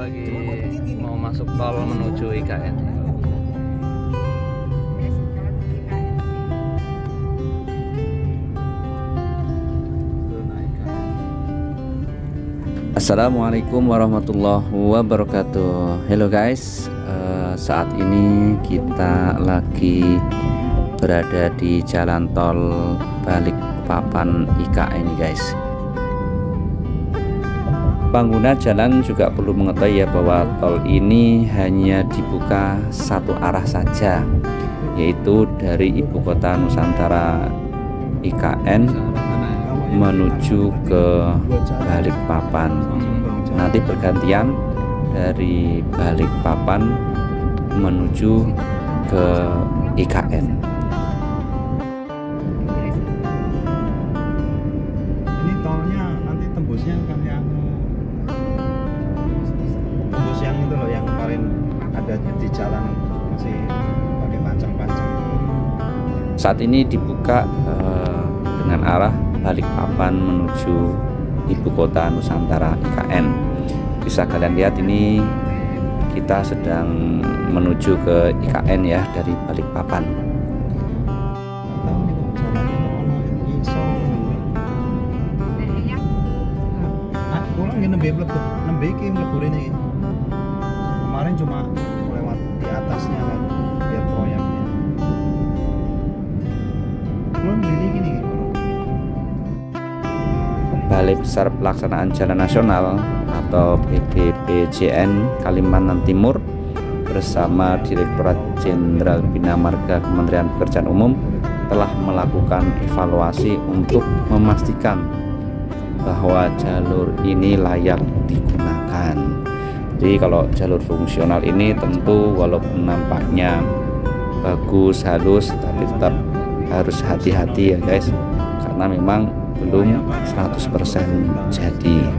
lagi mau masuk tol menuju IKN. Assalamualaikum warahmatullahi wabarakatuh. Hello guys, saat ini kita lagi berada di jalan tol Balikpapan IKN ini guys. Pengguna jalan juga perlu mengetahui ya bahwa tol ini hanya dibuka satu arah saja, yaitu dari ibu kota Nusantara IKN menuju ke Balikpapan. Nanti bergantian dari Balikpapan menuju ke IKN. Ini tolnya nanti tembusnya kan yang tembus yang itu loh, yang kemarin ada di jalan masih pakai pancang-pancang. Saat ini dibuka dengan arah Balikpapan menuju ibu kota Nusantara IKN. Bisa kalian lihat ini kita sedang menuju ke IKN ya dari Balikpapan. Kemarin cuma lewat di atasnya kan biar proyeknya. Belum beli gini. Balai Besar Pelaksanaan Jalan Nasional atau BPPJN Kalimantan Timur bersama Direktorat Jenderal Bina Marga Kementerian Pekerjaan Umum telah melakukan evaluasi untuk memastikan bahwa jalur ini layak digunakan. Jadi kalau jalur fungsional ini tentu walaupun nampaknya bagus, halus, tapi tetap harus hati-hati ya guys, karena memang belum 100% jadi.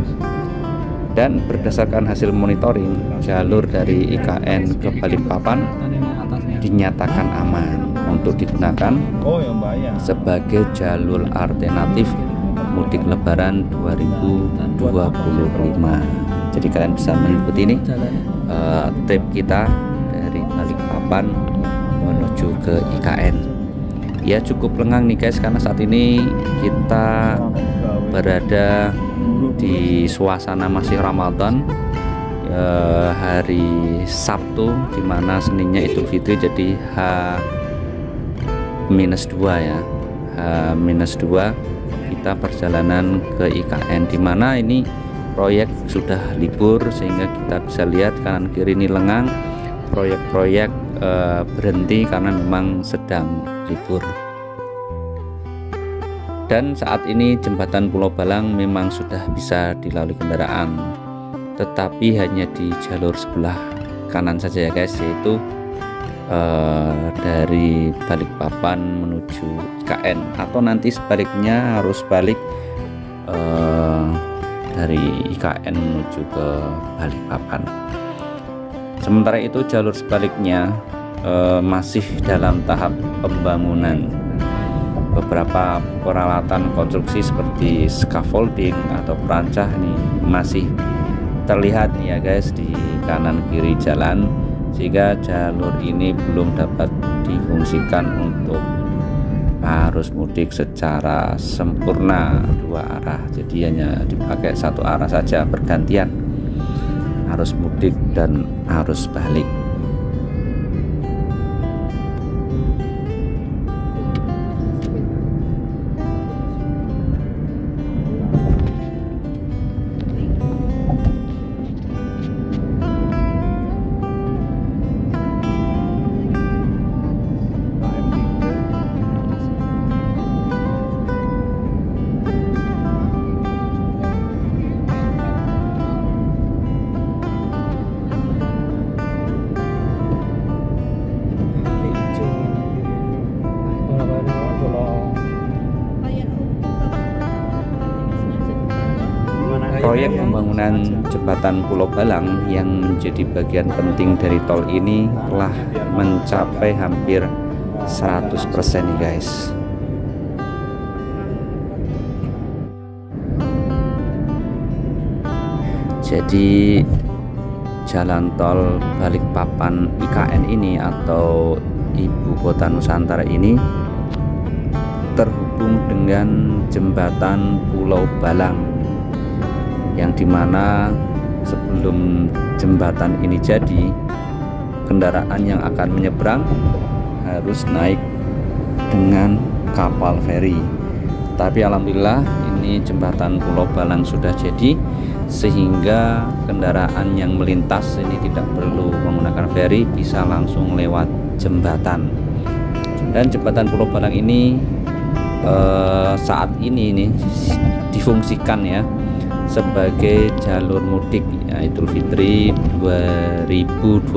Dan berdasarkan hasil monitoring, jalur dari IKN ke Balikpapan dinyatakan aman untuk digunakan sebagai jalur alternatif mudik lebaran 2025. Jadi kalian bisa mengikuti ini trip kita dari Balikpapan menuju ke IKN. Ya cukup lengang nih guys, karena saat ini kita berada di suasana masih Ramadan, hari Sabtu, dimana Seninnya Idul Fitri, jadi H-2 ya, H-2 kita perjalanan ke IKN, dimana ini proyek sudah libur sehingga kita bisa lihat kanan kiri ini lengang, proyek-proyek berhenti karena memang sedang libur. Dan saat ini jembatan Pulau Balang memang sudah bisa dilalui kendaraan, tetapi hanya di jalur sebelah kanan saja ya guys, yaitu dari Balikpapan menuju IKN, atau nanti sebaliknya harus balik dari IKN menuju ke Balikpapan. Sementara itu jalur sebaliknya masih dalam tahap pembangunan. Beberapa peralatan konstruksi seperti scaffolding atau perancah nih masih terlihat nih ya guys di kanan kiri jalan, sehingga jalur ini belum dapat difungsikan untuk arus mudik secara sempurna dua arah. Jadi hanya dipakai satu arah saja, bergantian arus mudik dan arus balik. Proyek pembangunan jembatan Pulau Balang yang menjadi bagian penting dari tol ini telah mencapai hampir 100% nih guys. Jadi jalan tol Balikpapan IKN ini atau Ibu Kota Nusantara ini terhubung dengan jembatan Pulau Balang, yang dimana sebelum jembatan ini jadi, kendaraan yang akan menyeberang harus naik dengan kapal feri. Tapi alhamdulillah ini jembatan Pulau Balang sudah jadi, sehingga kendaraan yang melintas ini tidak perlu menggunakan feri, bisa langsung lewat jembatan. Dan jembatan Pulau Balang ini saat ini difungsikan ya sebagai jalur mudik ya, Idul Fitri 2025.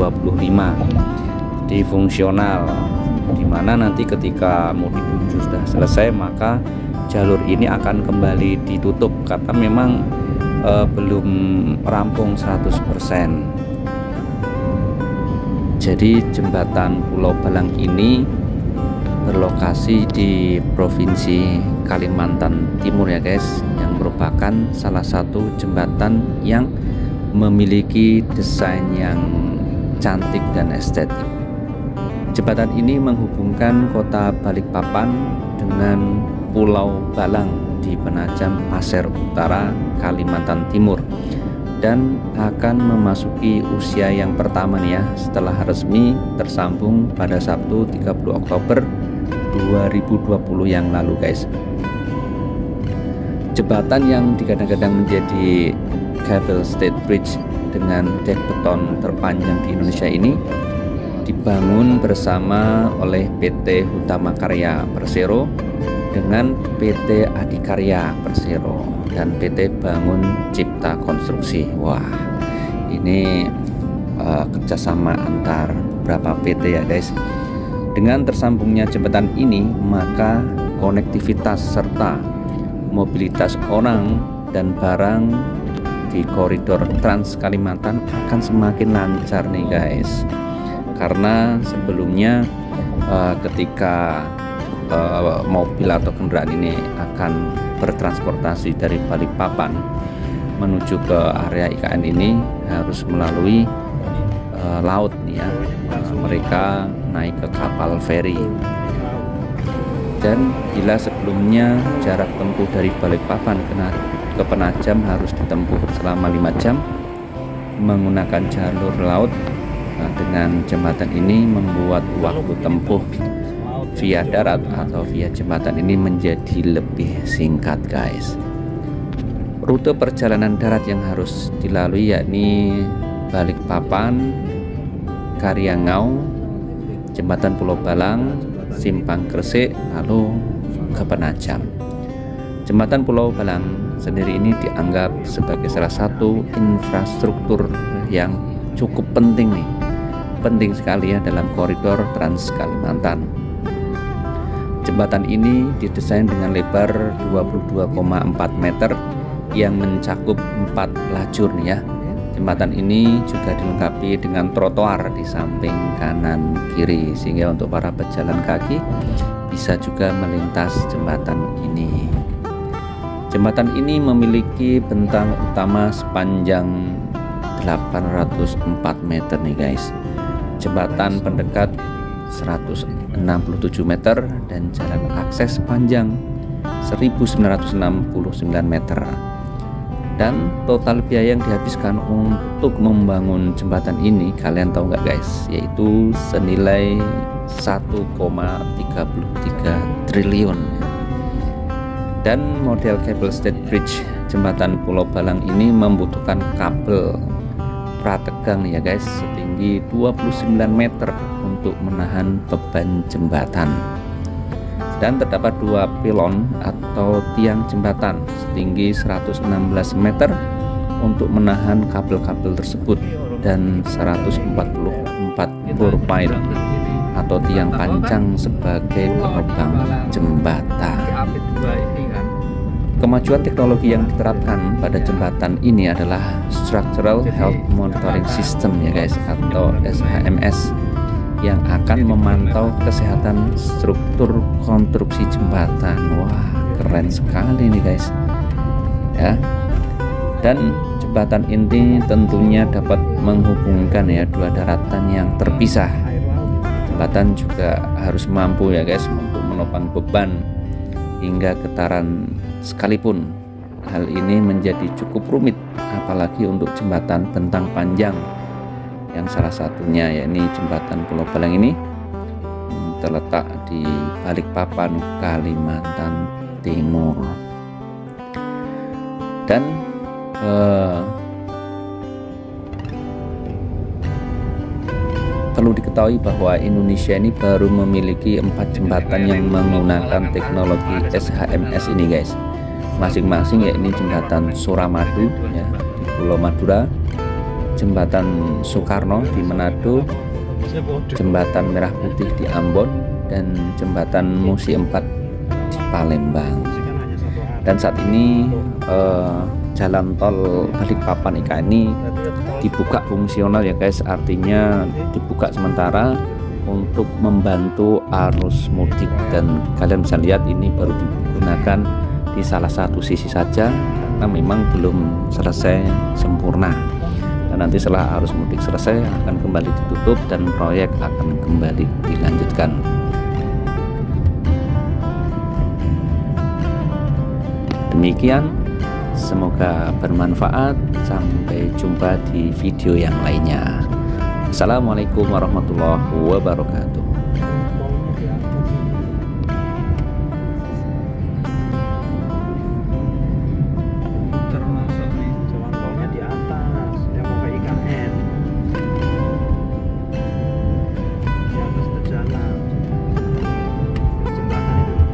Jadi fungsional, dimana nanti ketika mudik sudah selesai maka jalur ini akan kembali ditutup karena memang belum rampung 100%. Jadi jembatan Pulau Balang ini berlokasi di Provinsi Kalimantan Timur ya guys, yang merupakan salah satu jembatan yang memiliki desain yang cantik dan estetik. Jembatan ini menghubungkan kota Balikpapan dengan Pulau Balang di Penajam Pasir Utara, Kalimantan Timur, dan akan memasuki usia yang pertama nih ya, setelah resmi tersambung pada Sabtu 30 Oktober 2020 yang lalu guys. Jembatan yang digadang-gadang menjadi Cable Stayed Bridge dengan dek beton terpanjang di Indonesia ini dibangun bersama oleh PT Hutama Karya Persero dengan PT Adikarya Persero dan PT Bangun Cipta Konstruksi. Wah, ini kerjasama antar beberapa PT ya guys. Dengan tersambungnya jembatan ini, maka konektivitas serta mobilitas orang dan barang di koridor Trans Kalimantan akan semakin lancar nih guys. Karena sebelumnya ketika mobil atau kendaraan ini akan bertransportasi dari Balikpapan menuju ke area IKN ini harus melalui laut nih ya. Mereka naik ke kapal feri. Dan bila sebelumnya jarak tempuh dari Balikpapan ke Penajam harus ditempuh selama 5 jam menggunakan jalur laut, nah, dengan jembatan ini membuat waktu tempuh via darat atau via jembatan ini menjadi lebih singkat guys. Rute perjalanan darat yang harus dilalui yakni Balikpapan, Karyangau, jembatan Pulau Balang, Simpang Gresik, lalu ke Penajam. Jembatan Pulau Balang sendiri ini dianggap sebagai salah satu infrastruktur yang cukup penting nih, penting sekali ya dalam koridor Trans Kalimantan. Jembatan ini didesain dengan lebar 22,4 meter yang mencakup 4 lajur nih ya. Jembatan ini juga dilengkapi dengan trotoar di samping kanan kiri, sehingga untuk para pejalan kaki bisa juga melintas jembatan ini. Jembatan ini memiliki bentang utama sepanjang 804 meter nih guys. Jembatan pendekat 167 meter dan jalan akses panjang 1969 meter. Dan total biaya yang dihabiskan untuk membangun jembatan ini, kalian tahu nggak guys, yaitu senilai 1,33 triliun. Dan model Cable Stayed Bridge jembatan Pulau Balang ini membutuhkan kabel prategang ya guys, setinggi 29 meter untuk menahan beban jembatan. Dan terdapat 2 pilon atau tiang jembatan setinggi 116 meter untuk menahan kabel-kabel tersebut, dan 144 profile atau tiang pancang sebagai penopang jembatan. Kemajuan teknologi yang diterapkan pada jembatan ini adalah Structural Health Monitoring System ya guys, atau SHMS, yang akan memantau kesehatan struktur konstruksi jembatan. Wah, keren sekali nih guys ya. Dan Jembatan ini tentunya dapat menghubungkan ya dua daratan yang terpisah. Air laut. Jembatan juga harus mampu ya guys untuk menopang beban hingga getaran sekalipun. Hal ini menjadi cukup rumit apalagi untuk jembatan bentang panjang yang salah satunya yakni jembatan Pulau Balang ini terletak di Balikpapan, Kalimantan Timur. Dan perlu diketahui bahwa Indonesia ini baru memiliki 4 jembatan yang menggunakan teknologi SHMS ini guys. Masing-masing yakni jembatan Suramadu ya, di Pulau Madura, jembatan Soekarno di Manado, jembatan Merah Putih di Ambon, dan jembatan Musi 4 di Palembang. Dan saat ini jalan tol Balikpapan IKN ini dibuka fungsional ya guys, artinya dibuka sementara untuk membantu arus mudik. Dan kalian bisa lihat ini baru digunakan di salah satu sisi saja karena memang belum selesai sempurna. Dan nanti setelah arus mudik selesai akan kembali ditutup dan proyek akan kembali dilanjutkan. Demikian, semoga bermanfaat. Sampai jumpa di video yang lainnya. Assalamualaikum warahmatullahi wabarakatuh. Termasuk nih jalan tolnya di atas yang mau ke IKN. Di atas itu jalan. Jembatan itu.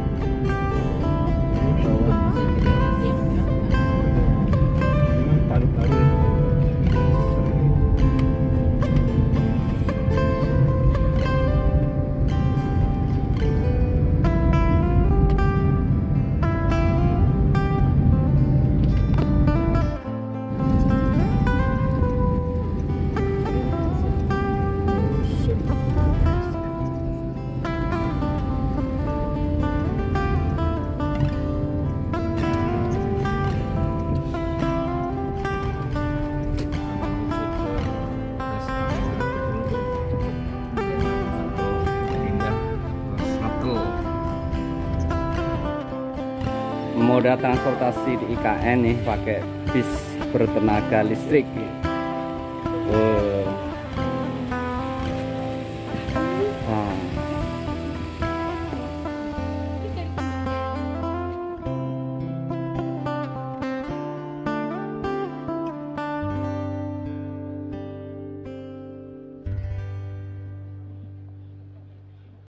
Ini bawah. Memang baru-baru ya. Moda transportasi di IKN nih pakai bis bertenaga listrik.